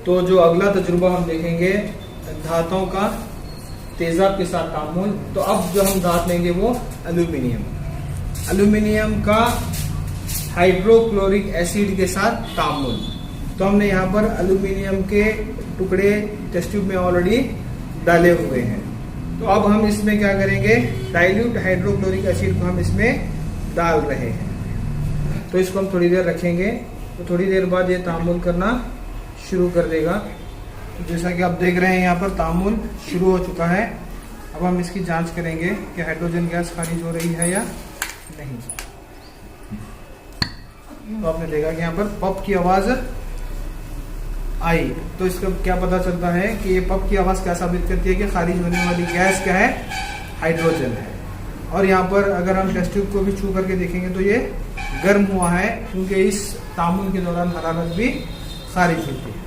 तो जो अगला तजुर्बा हम देखेंगे धातुओं का तेजाब के साथ तामुल। तो अब जो हम धात लेंगे वो एल्यूमिनियम का हाइड्रोक्लोरिक एसिड के साथ तामुल। तो हमने यहाँ पर एल्यूमिनियम के टुकड़े टेस्ट ट्यूब में ऑलरेडी डाले हुए हैं। तो अब हम इसमें क्या करेंगे, डाइल्यूट हाइड्रोक्लोरिक एसिड को हम इसमें डाल रहे हैं। तो इसको हम थोड़ी देर रखेंगे, तो थोड़ी देर बाद ये तामुल करना शुरू कर देगा। तो जैसा कि आप देख रहे हैं यहाँ पर तामुल शुरू हो चुका है। अब हम इसकी जांच करेंगे कि हाइड्रोजन गैस खारिज हो रही है या नहीं। तो आपने देखा कि यहाँ पर पप की आवाज आई। तो इसका क्या पता चलता है कि ये पप की आवाज क्या साबित करती है कि खारिज होने वाली गैस क्या है, हाइड्रोजन है। और यहाँ पर अगर हम टेस्ट ट्यूब को भी छू करके देखेंगे तो ये गर्म हुआ है, क्योंकि इस तामुल के दौरान हरारत भी खारिज होती है।